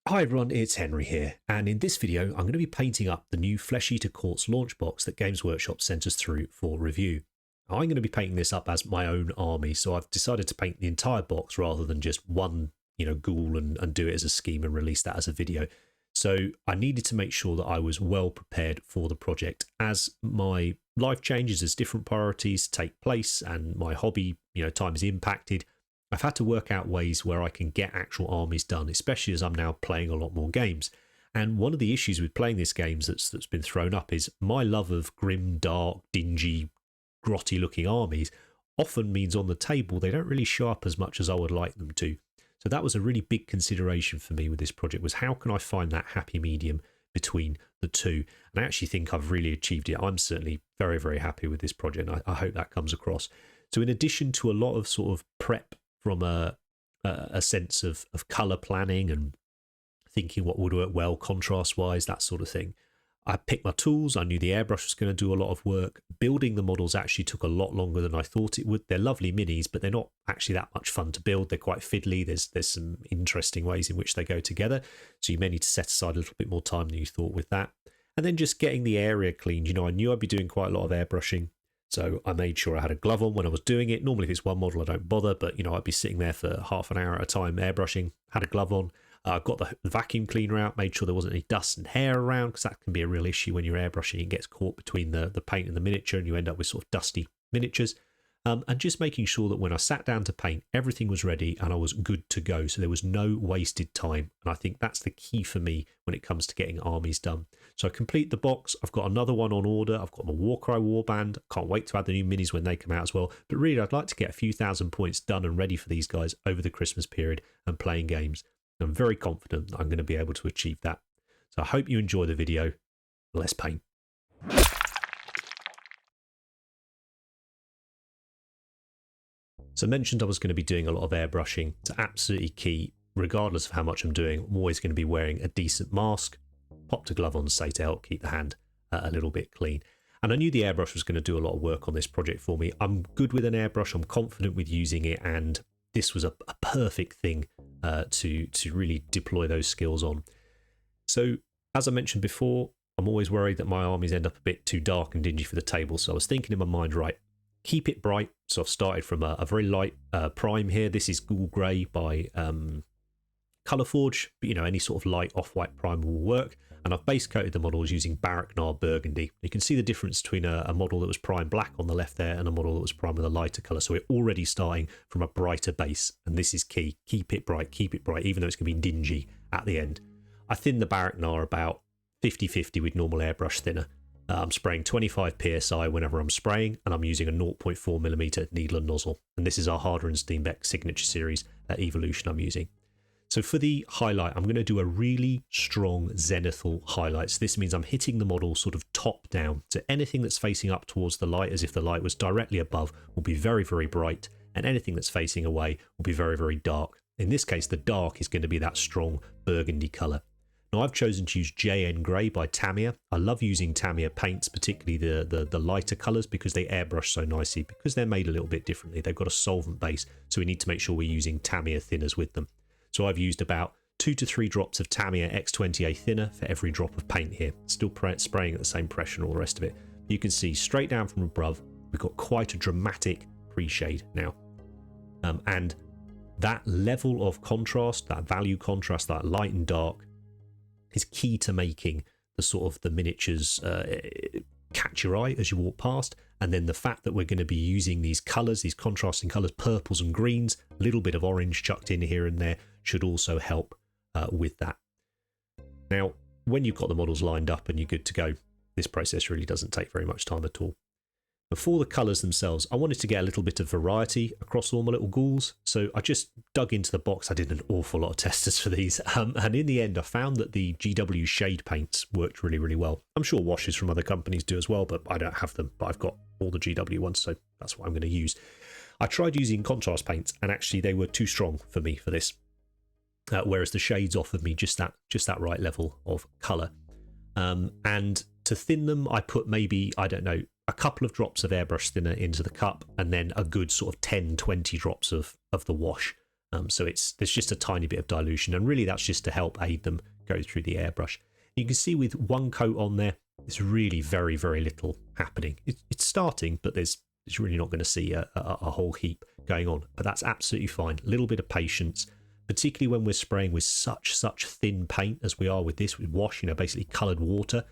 Hi everyone, it's Henry here, and in this video I'm going to be painting up the new FLESHEATER Quartz launch box that Games Workshop sent us through for review. I'm going to be painting this up as my own army, so I've decided to paint the entire box rather than just one, ghoul and do it as a scheme and release that as a video. So I needed to make sure that I was well prepared for the project. As my life changes, as different priorities take place and my hobby, time is impacted, I've had to work out ways where I can get actual armies done, especially as I'm now playing a lot more games. And one of the issues with playing these games that's been thrown up is my love of grim, dark, dingy, grotty looking armies often means on the table they don't really show up as much as I would like them to. So that was a really big consideration for me with this project, was how can I find that happy medium between the two? And I actually think I've really achieved it. I'm certainly very, very happy with this project, and I hope that comes across. So in addition to a lot of sort of prep from a sense of colour planning and thinking what would work well contrast-wise, that sort of thing, I picked my tools. I knew the airbrush was going to do a lot of work. Building the models actually took a lot longer than I thought it would. They're lovely minis, but they're not actually that much fun to build. They're quite fiddly. There's some interesting ways in which they go together. So you may need to set aside a little bit more time than you thought with that. And then just getting the area cleaned. I knew I'd be doing quite a lot of airbrushing. So I made sure I had a glove on when I was doing it. Normally if it's one model I don't bother, but I'd be sitting there for half an hour at a time airbrushing, had a glove on. I got the vacuum cleaner out, made sure there wasn't any dust and hair around, because that can be a real issue when you're airbrushing. It gets caught between the paint and the miniature and you end up with sort of dusty miniatures. And just making sure that when I sat down to paint, everything was ready and I was good to go. So there was no wasted time. And I think that's the key for me when it comes to getting armies done. So I complete the box. I've got another one on order. I've got my Warcry Warband. Can't wait to add the new minis when they come out as well. But really, I'd like to get a few thousand points done and ready for these guys over the Christmas period and playing games. I'm very confident that I'm going to be able to achieve that. So I hope you enjoy the video. Let's paint. So I mentioned I was going to be doing a lot of airbrushing. It's absolutely key. Regardless of how much I'm doing, I'm always going to be wearing a decent mask. Popped a glove on, say, to help keep the hand a little bit clean. And I knew the airbrush was going to do a lot of work on this project for me. I'm good with an airbrush. I'm confident with using it. And this was a perfect thing to really deploy those skills on. So as I mentioned before, I'm always worried that my armies end up a bit too dark and dingy for the table. So I was thinking in my mind, right, keep it bright. So I've started from a very light prime here. This is Ghoul Grey by Colourforge, but any sort of light off-white prime will work. And I've base coated the models using Barak Nar Burgundy. You can see the difference between a model that was prime black on the left there and a model that was prime with a lighter colour. So we're already starting from a brighter base, and this is key. Keep it bright, even though it's going to be dingy at the end. I thin the Barak Nar about 50-50 with normal airbrush thinner. I'm spraying 25 psi whenever I'm spraying, and I'm using a 0.4mm needle and nozzle. And this is our Harder and Steenbeck signature series evolution I'm using. So for the highlight, I'm going to do a really strong zenithal highlight. So this means I'm hitting the model sort of top down. So anything that's facing up towards the light, as if the light was directly above, will be very, very bright. And anything that's facing away will be very, very dark. In this case, the dark is going to be that strong burgundy colour. Now I've chosen to use JN Grey by Tamiya. I love using Tamiya paints, particularly the lighter colours, because they airbrush so nicely, because they're made a little bit differently. They've got a solvent base, so we need to make sure we're using Tamiya thinners with them. So I've used about 2 to 3 drops of Tamiya X20A thinner for every drop of paint here. Still spraying at the same pressure and all the rest of it. You can see straight down from above, we've got quite a dramatic pre-shade now. And that level of contrast, that value contrast, that light and dark, is key to making the sort of the miniatures catch your eye as you walk past. And then the fact that we're going to be using these colours, these contrasting colours, purples and greens, a little bit of orange chucked in here and there, should also help with that. Now, when you've got the models lined up and you're good to go, this process really doesn't take very much time at all. But for the colours themselves, I wanted to get a little bit of variety across all my little ghouls, so I just dug into the box. I did an awful lot of testers for these, and in the end I found that the GW shade paints worked really, really well. I'm sure washes from other companies do as well, but I don't have them, but I've got all the GW ones, so that's what I'm going to use. I tried using contrast paints, and actually they were too strong for me for this, whereas the shades offered me just that right level of colour. And to thin them, I put maybe, I don't know, a couple of drops of airbrush thinner into the cup, and then a good sort of 10-20 drops of the wash So there's just a tiny bit of dilution, and really that's just to help aid them go through the airbrush. You can see with one coat on there, there's really very, very little happening. It's starting, but it's really not going to see a whole heap going on. But that's absolutely fine. A little bit of patience, particularly when we're spraying with such thin paint as we are with this, with wash, basically coloured water.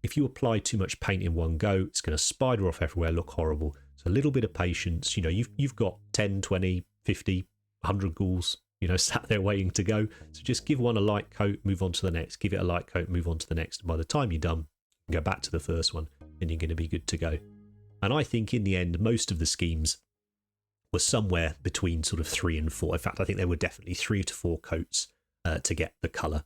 If you apply too much paint in one go, it's going to spider off everywhere, look horrible. So a little bit of patience. You've got 10, 20, 50, 100 ghouls, sat there waiting to go. So just give one a light coat, move on to the next. Give it a light coat, move on to the next. And by the time you're done, you can go back to the first one and you're going to be good to go. And I think in the end, most of the schemes were somewhere between sort of 3 and 4. In fact, I think there were definitely 3 to 4 coats to get the colour.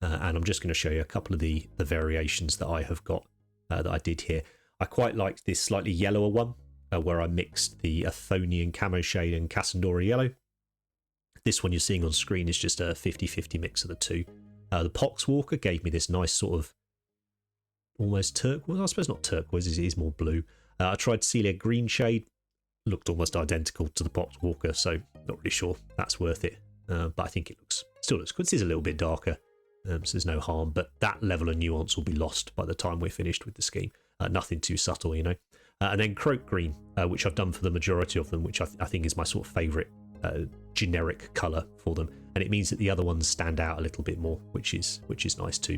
And I'm just going to show you a couple of the variations that I have got that I did here. I quite liked this slightly yellower one where I mixed the Athonian Camo shade and Cassandra Yellow. This one you're seeing on screen is just a 50-50 mix of the two. The Poxwalker gave me this nice sort of almost turquoise. I suppose not turquoise, it is more blue. I tried Celia Green shade. Looked almost identical to the Poxwalker, so not really sure that's worth it. But I think it still looks good. This is a little bit darker. So there's no harm, but that level of nuance will be lost by the time we're finished with the scheme. Nothing too subtle, and then Kroak Green, which I've done for the majority of them, which I think is my sort of favourite generic colour for them, and it means that the other ones stand out a little bit more, which is nice too.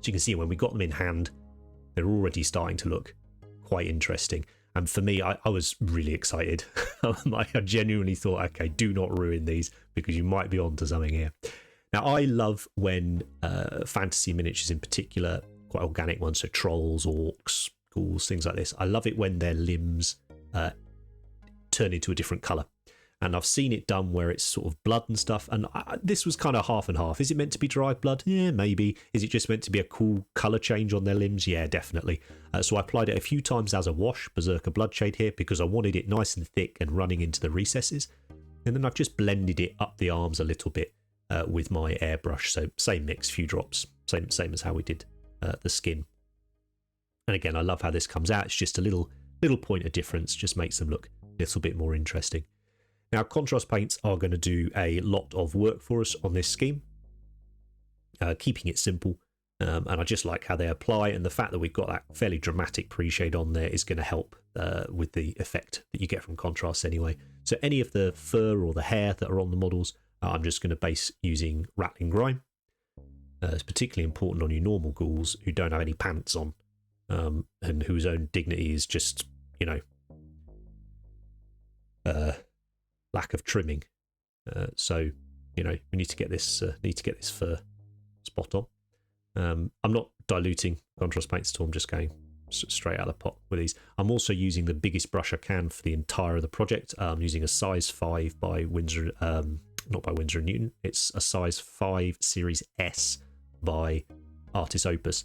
So you can see when we got them in hand, they're already starting to look quite interesting. And for me, I was really excited. I genuinely thought, okay, do not ruin these because you might be onto something here. Now, I love when fantasy miniatures in particular, quite organic ones, so trolls, orcs, ghouls, things like this, I love it when their limbs turn into a different colour. And I've seen it done where it's sort of blood and stuff, and this was kind of half and half. Is it meant to be dried blood? Yeah, maybe. Is it just meant to be a cool colour change on their limbs? Yeah, definitely. So I applied it a few times as a wash, Berserker Blood shade here, because I wanted it nice and thick and running into the recesses. And then I've just blended it up the arms a little bit with my airbrush. So same mix, few drops, same as how we did the skin. And again, I love how this comes out. It's just a little point of difference, just makes them look a little bit more interesting. Now, contrast paints are going to do a lot of work for us on this scheme, keeping it simple. And I just like how they apply, and the fact that we've got that fairly dramatic pre-shade on there is going to help with the effect that you get from contrast anyway. So any of the fur or the hair that are on the models, I'm just going to base using Ratling Grime. It's particularly important on your normal ghouls who don't have any pants on, and whose own dignity is just, lack of trimming. So we need to get this fur spot on. I'm not diluting contrast paints at all. I'm just going straight out of the pot with these. I'm also using the biggest brush I can for the entire of the project. I'm using a size 5 by Winsor, not by Winsor Newton. It's a size 5 Series S by Artis Opus.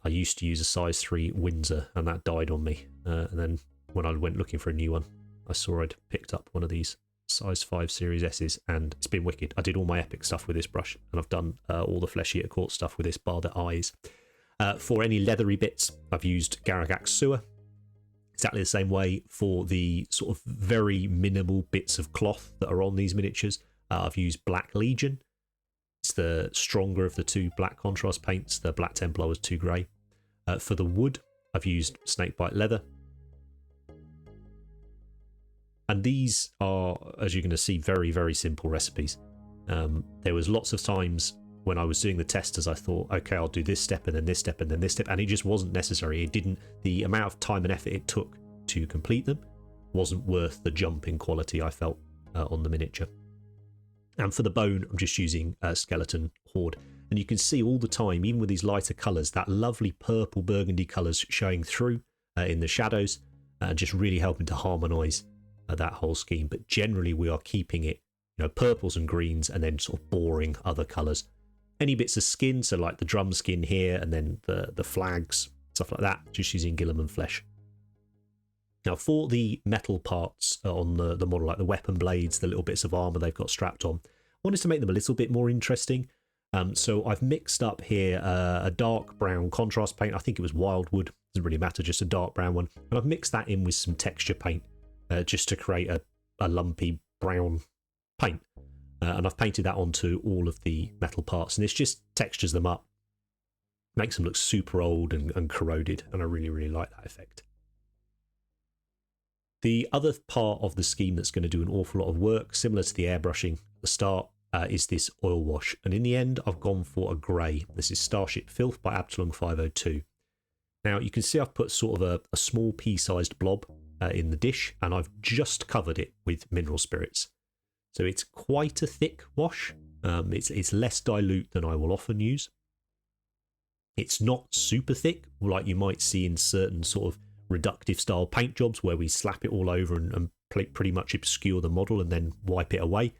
I used to use a size 3 Windsor, and that died on me. And then when I went looking for a new one, I saw I'd picked up one of these size 5 Series S's, and it's been wicked. I did all my epic stuff with this brush, and I've done all the FLESHEATER Court stuff with this, bar the eyes. For any leathery bits, I've used Garaghaks Sewer. Exactly the same way for the sort of very minimal bits of cloth that are on these miniatures. I've used Black Legion. It's the stronger of the two black contrast paints. The Black Templar was too grey. For the wood, I've used Snakebite Leather. And these are, as you're going to see, very, very simple recipes. There was lots of times when I was doing the testers, I thought, okay, I'll do this step and then this step and then this step. And it just wasn't necessary. The amount of time and effort it took to complete them wasn't worth the jump in quality I felt on the miniature. And for the bone, I'm just using Skeleton Horde. And you can see all the time, even with these lighter colours, that lovely purple burgundy colours showing through in the shadows, and just really helping to harmonise that whole scheme. But generally we are keeping it, purples and greens, and then sort of boring other colours. Any bits of skin, so like the drum skin here, and then the flags, stuff like that, just using Guilliman Flesh. Now for the metal parts on the model, like the weapon blades, the little bits of armour they've got strapped on, I wanted to make them a little bit more interesting. So I've mixed up here a dark brown contrast paint. I think it was Wyldwood, doesn't really matter, just a dark brown one. And I've mixed that in with some texture paint, just to create a lumpy brown paint. And I've painted that onto all of the metal parts, and this just textures them up, makes them look super old and corroded, and I really, really like that effect. The other part of the scheme that's going to do an awful lot of work, similar to the airbrushing at the start, is this oil wash. And in the end, I've gone for a grey. This is Starship Filth by Absalom 502. Now, you can see I've put sort of a small pea-sized blob in the dish, and I've just covered it with mineral spirits. So it's quite a thick wash. It's less dilute than I will often use. It's not super thick, like you might see in certain sort of reductive style paint jobs where we slap it all over and pretty much obscure the model and then wipe it away.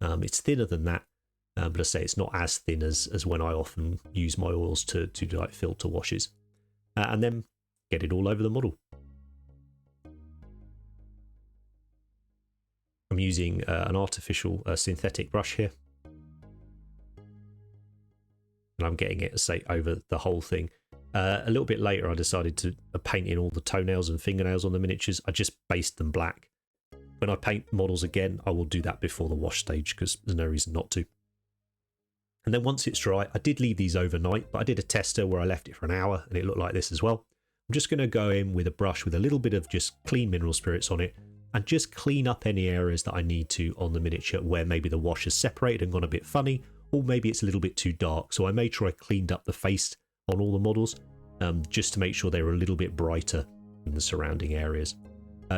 It's thinner than that, but I say it's not as thin as when I often use my oils to do like filter washes. And then get it all over the model. I'm using an artificial synthetic brush here. And I'm getting it, say, over the whole thing. A little bit later, I decided to paint in all the toenails and fingernails on the miniatures. I just based them black. When I paint models again, I will do that before the wash stage because there's no reason not to. And then once it's dry, I did leave these overnight, but I did a tester where I left it for an hour and it looked like this as well. I'm just going to go in with a brush with a little bit of just clean mineral spirits on it and just clean up any areas that I need to on the miniature where maybe the wash has separated and gone a bit funny, or maybe it's a little bit too dark. So I made sure I cleaned up the face on all the models just to make sure they were a little bit brighter than the surrounding areas.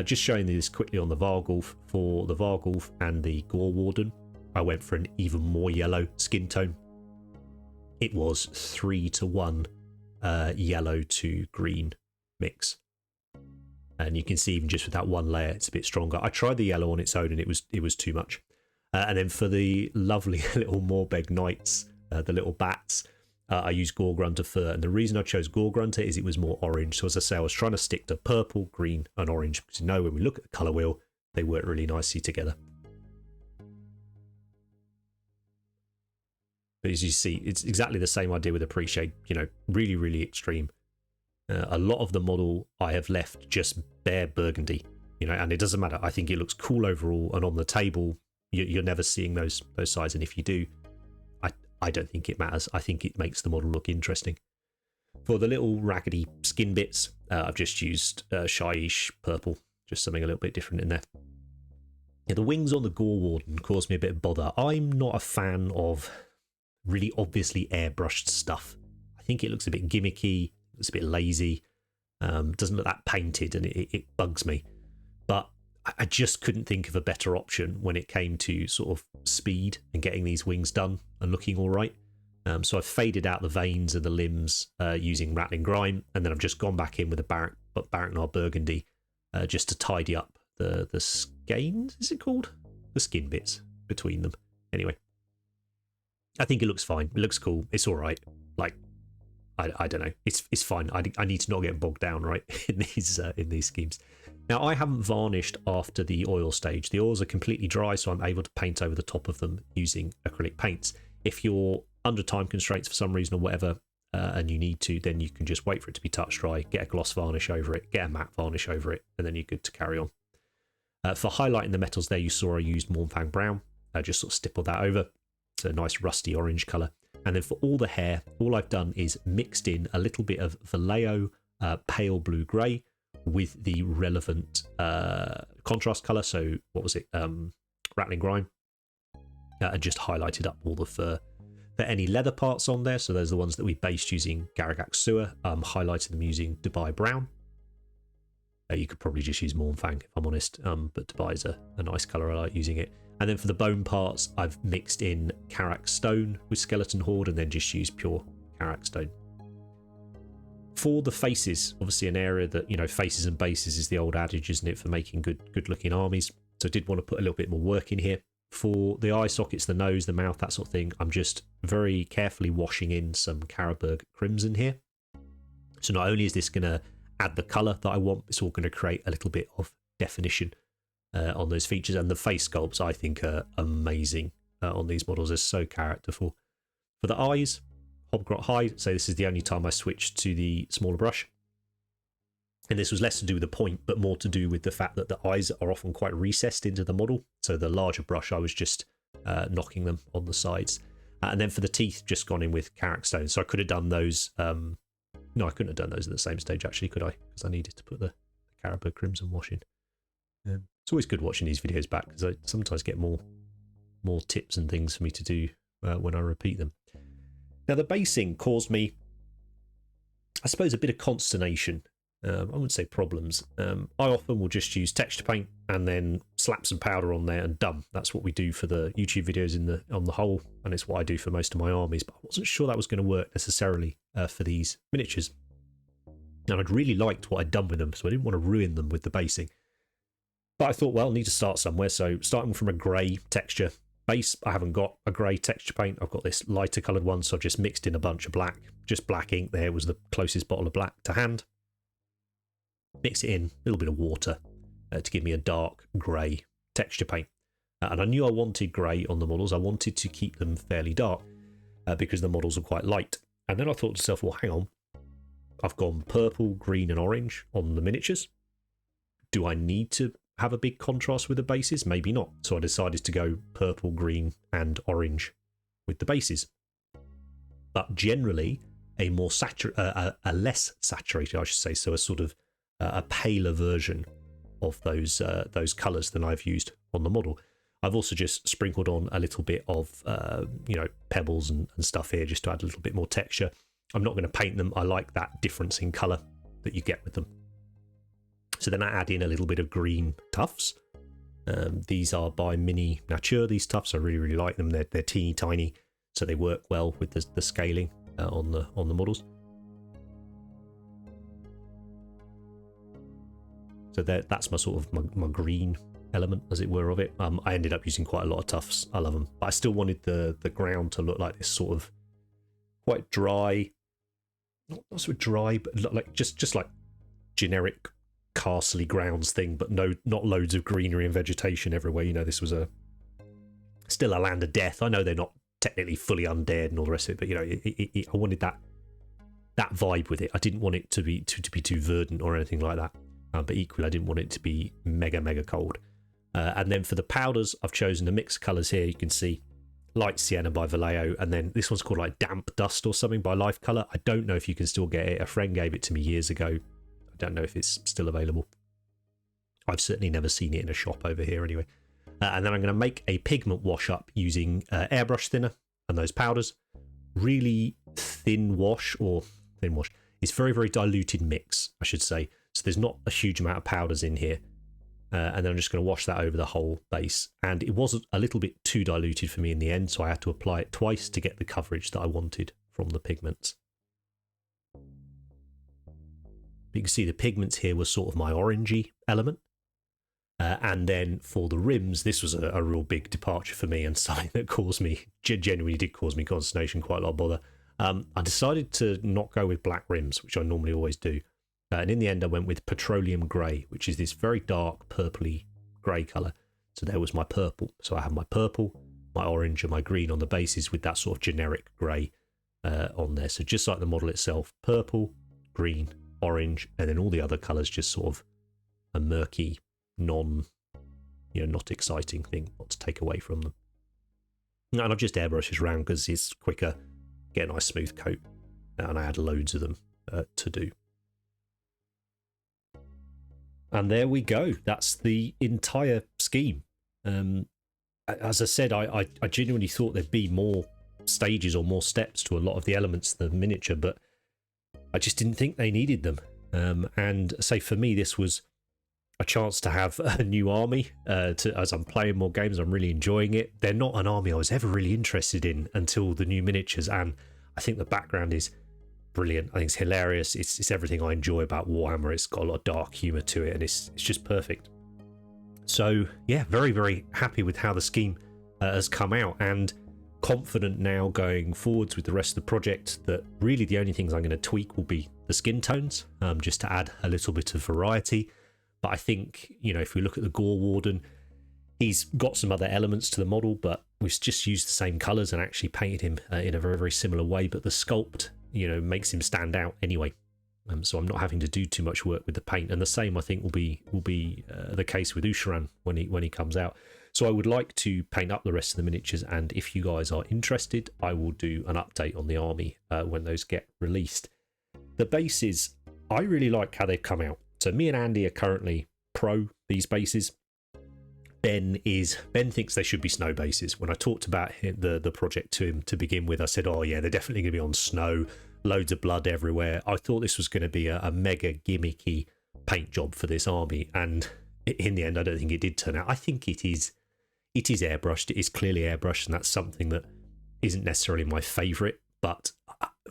Just showing you this quickly on the VARGHULF. For the VARGHULF and the Gore Warden, I went for an even more yellow skin tone. It was 3-to-1 yellow to green mix. And you can see even just with that one layer, it's a bit stronger. I tried the yellow on its own and it was too much. And then for the lovely little MORBHEG Knights, the little bats, I used Gore Grunter fur. And the reason I chose Gore Grunter is it was more orange. So as I say, I was trying to stick to purple, green and orange. Because you know, when we look at the colour wheel, they work really nicely together. But as you see, it's exactly the same idea with Appreciate, you know, really, really extreme. A lot of the model I have left just bare burgundy, you know, and it doesn't matter. I think it looks cool overall, and on the table, you're never seeing those sides. And if you do, I don't think it matters. I think it makes the model look interesting. For the little raggedy skin bits, I've just used Shyish purple, just something a little bit different in there. Yeah, the wings on the Gore Warden caused me a bit of bother. I'm not a fan of really obviously airbrushed stuff. I think it looks a bit gimmicky. It's a bit lazy, doesn't look that painted, and it bugs me. But I just couldn't think of a better option when it came to sort of speed and getting these wings done and looking all right. So I've faded out the veins and the limbs using Ratling Grime, and then I've just gone back in with a Barak Nar Burgundy just to tidy up the skeins, is it called? The skin bits between them. Anyway, I think it looks fine. It looks cool. It's all right. Like, I don't know. It's fine. I need to not get bogged down right in these schemes. Now, I haven't varnished after the oil stage. The oils are completely dry, so I'm able to paint over the top of them using acrylic paints. If you're under time constraints for some reason or whatever, and you need to, then you can just wait for it to be touch dry, get a gloss varnish over it, get a matte varnish over it, and then you're good to carry on. For highlighting the metals there, you saw I used Mournfang Brown. Just sort of stippled that over. It's a nice rusty orange colour. And then for all the hair, all I've done is mixed in a little bit of Vallejo pale blue grey with the relevant contrast colour. So what was it? Ratling Grime. And just highlighted up all the fur. For any leather parts on there, so those are the ones that we based using Garaghaks Sewer, highlighted them using Dubai Brown. You could probably just use Mournfang, if I'm honest, but Dubai is a nice colour. I like using it. And then for the bone parts, I've mixed in Karak Stone with Skeleton Horde and then just used pure Karak Stone. For the faces, obviously an area that, you know, faces and bases is the old adage, isn't it, for making good looking armies. So I did want to put a little bit more work in here. For the eye sockets, the nose, the mouth, that sort of thing, I'm just very carefully washing in some Carroburg Crimson here. So not only is this going to add the colour that I want, it's all going to create a little bit of definition on those features. And the face sculpts, I think, are amazing on these models. They're so characterful. For the eyes, Hobgrot Hide, so this is the only time I switched to the smaller brush. And this was less to do with the point, but more to do with the fact that the eyes are often quite recessed into the model. So the larger brush, I was just knocking them on the sides. And then for the teeth, just gone in with Karak Stone. So I could have done those. No, I couldn't have done those at the same stage, actually, could I? Because I needed to put the Carroburg Crimson wash in. It's always good watching these videos back, because I sometimes get more tips and things for me to do when I repeat them. Now, the basing caused me, I suppose, a bit of consternation. I wouldn't say problems. I often will just use texture paint and then slap some powder on there and done. That's what we do for the YouTube videos on the whole, and it's what I do for most of my armies. But I wasn't sure that was going to work necessarily for these miniatures. And I'd really liked what I'd done with them, so I didn't want to ruin them with the basing. But I thought, well, I need to start somewhere. So starting from a grey texture base, I haven't got a grey texture paint. I've got this lighter coloured one, so I've just mixed in a bunch of black. Just black ink there was the closest bottle of black to hand. Mix it in, a little bit of water to give me a dark grey texture paint. And I knew I wanted grey on the models. I wanted to keep them fairly dark because the models are quite light. And then I thought to myself, well, hang on. I've gone purple, green and orange on the miniatures. Do I need to have a big contrast with the bases? Maybe not. So I decided to go purple, green and orange with the bases. But generally, a less saturated, I should say, so a sort of a paler version of those colours than I've used on the model. I've also just sprinkled on a little bit of pebbles and stuff here just to add a little bit more texture. I'm not going to paint them. I like that difference in colour that you get with them. So then I add in a little bit of green tufts. These are by Mini Nature, these tufts. I really, really like them. They're teeny tiny, so they work well with the scaling on the models. So that's my sort of my green element, as it were, of it. I ended up using quite a lot of tufts. I love them, but I still wanted the ground to look like this sort of quite dry, not sort of dry, but like just like generic castle-y grounds thing, but not loads of greenery and vegetation everywhere. You know, this was still a land of death. I know they're not technically fully undead and all the rest of it, but you know, I wanted that vibe with it. I didn't want it to be too verdant or anything like that. But equally, I didn't want it to be mega cold. And then for the powders, I've chosen a mix of colours here. You can see Light Sienna by Vallejo, and then this one's called like Damp Dust or something by Life Colour. I don't know if you can still get it. A friend gave it to me years ago. I don't know if it's still available. I've certainly never seen it in a shop over here anyway. And then I'm going to make a pigment wash up using airbrush thinner and those powders. Really thin wash. It's very, very diluted mix, I should say. So there's not a huge amount of powders in here. And then I'm just going to wash that over the whole base. And it was a little bit too diluted for me in the end, so I had to apply it twice to get the coverage that I wanted from the pigments. You can see the pigments here was sort of my orangey element. And then for the rims, this was a real big departure for me and something that genuinely did cause me consternation, quite a lot of bother. I decided to not go with black rims, which I normally always do. And in the end, I went with petroleum grey, which is this very dark purpley grey colour. So there was my purple. So I have my purple, my orange and my green on the bases with that sort of generic grey on there. So just like the model itself, purple, green, orange, and then all the other colours just sort of a murky, not exciting thing, not to take away from them. And I've just airbrushed this around because it's quicker, get a nice smooth coat, and I had loads of them to do. And there we go. That's the entire scheme. As I said, I genuinely thought there'd be more stages or more steps to a lot of the elements of the miniature, but I just didn't think they needed them. And say for me, this was a chance to have a new army. As I'm playing more games, I'm really enjoying it. They're not an army I was ever really interested in until the new miniatures, and I think the background is brilliant. I think it's hilarious. It's everything I enjoy about Warhammer. It's got a lot of dark humour to it, and it's just perfect. So yeah, very, very happy with how the scheme has come out, and confident now going forwards with the rest of the project that really the only things I'm going to tweak will be the skin tones, just to add a little bit of variety. But I think, if we look at the Gore Warden, he's got some other elements to the model, but we've just used the same colours and actually painted him in a very, very similar way. But the sculpt, makes him stand out anyway. so I'm not having to do too much work with the paint. And the same, I think, will be the case with Usharan when he comes out. So I would like to paint up the rest of the miniatures, and if you guys are interested, I will do an update on the army when those get released. The bases, I really like how they've come out. So me and Andy are currently pro these bases. Ben thinks they should be snow bases. When I talked about the project to him to begin with, I said, oh yeah, they're definitely going to be on snow, loads of blood everywhere. I thought this was going to be a mega gimmicky paint job for this army, and in the end, I don't think it did turn out. I think it is airbrushed. It is clearly airbrushed, and that's something that isn't necessarily my favourite. But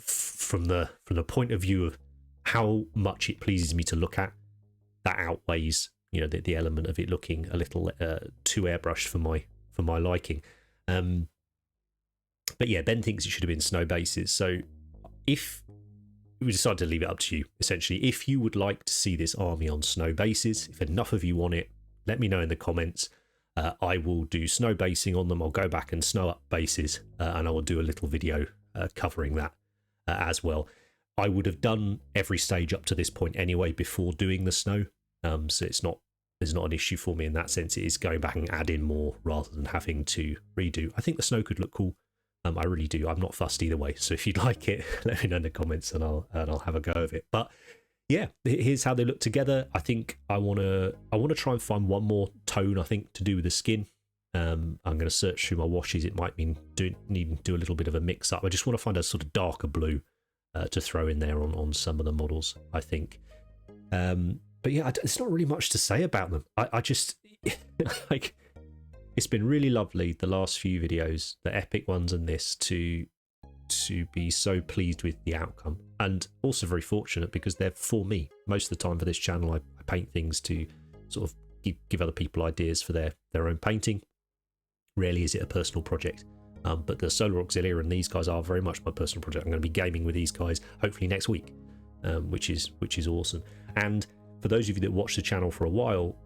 from the point of view of how much it pleases me to look at, that outweighs, you know, the element of it looking a little too airbrushed for my liking. But yeah, Ben thinks it should have been snow bases. So if we decided to leave it up to you, essentially, if you would like to see this army on snow bases, if enough of you want it, let me know in the comments. I will do snow basing on them. I'll go back and snow up bases, and I will do a little video covering that as well. I would have done every stage up to this point anyway before doing the snow, so there's not an issue for me in that sense. It is going back and adding more rather than having to redo. I think the snow could look cool. I really do. I'm not fussed either way. So if you'd like it, let me know in the comments, and I'll have a go of it. But yeah, here's how they look together. I think I want to try and find one more tone, I think, to do with the skin. I'm going to search through my washes. It might mean needing to do a little bit of a mix up. I just want to find a sort of darker blue to throw in there on some of the models, I think. But yeah, it's not really much to say about them. I just like, it's been really lovely the last few videos, the epic ones and this, to be so pleased with the outcome, and also very fortunate because they're for me. Most of the time for this channel, I paint things to sort of give other people ideas for their own painting. Rarely is it a personal project. But the Solar Auxilia and these guys are very much my personal project. I'm going to be gaming with these guys hopefully next week, which is awesome. And for those of you that watch the channel for a while,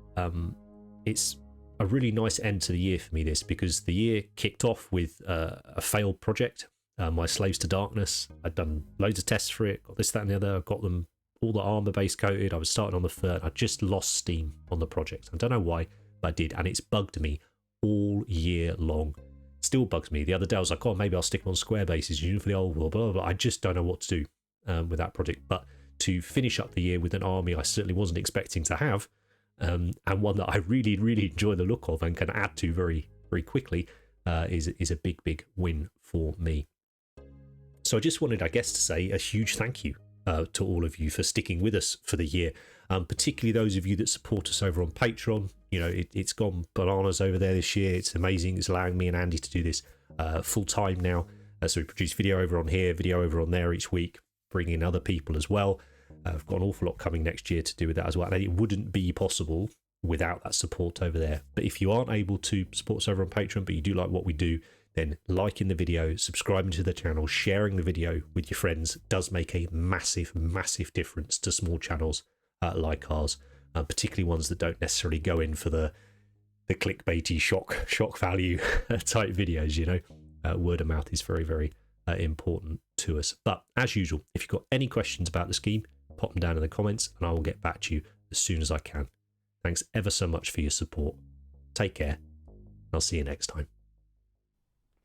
it's a really nice end to the year for me, this, because the year kicked off with a failed project, my Slaves to Darkness. I'd done loads of tests for it, got this, that and the other. I got them all the armor base coated. I was starting on the third. I just lost steam on the project. I don't know why, but I did, and it's bugged me all year long. Still bugs me. The other day I was like, oh, maybe I'll stick on square bases, you know, for the old world, blah, blah, blah. I just don't know what to do with that project. But to finish up the year with an army I certainly wasn't expecting to have, and one that I really, really enjoy the look of and can add to very, very quickly, is a big, big win for me. So I just wanted, I guess, to say a huge thank you to all of you for sticking with us for the year, particularly those of you that support us over on Patreon. You know, it's gone bananas over there this year. It's amazing. It's allowing me and Andy to do this full time now. So we produce video over on here, video over on there each week, bring in other people as well. I've got an awful lot coming next year to do with that as well. And it wouldn't be possible without that support over there. But if you aren't able to support us over on Patreon, but you do like what we do, then liking the video, subscribing to the channel, sharing the video with your friends does make a massive, massive difference to small channels like ours. Particularly ones that don't necessarily go in for the clickbaity shock value type videos, you know. Word of mouth is very, very important to us. But as usual, if you've got any questions about the scheme, pop them down in the comments and I will get back to you as soon as I can. Thanks ever so much for your support. Take care, and I'll see you next time.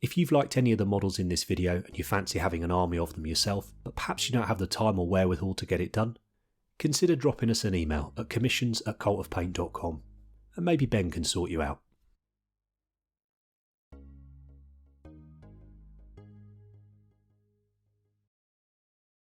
If you've liked any of the models in this video and you fancy having an army of them yourself, but perhaps you don't have the time or wherewithal to get it done, consider dropping us an email at commissions@cultofpaint.com, and maybe Ben can sort you out.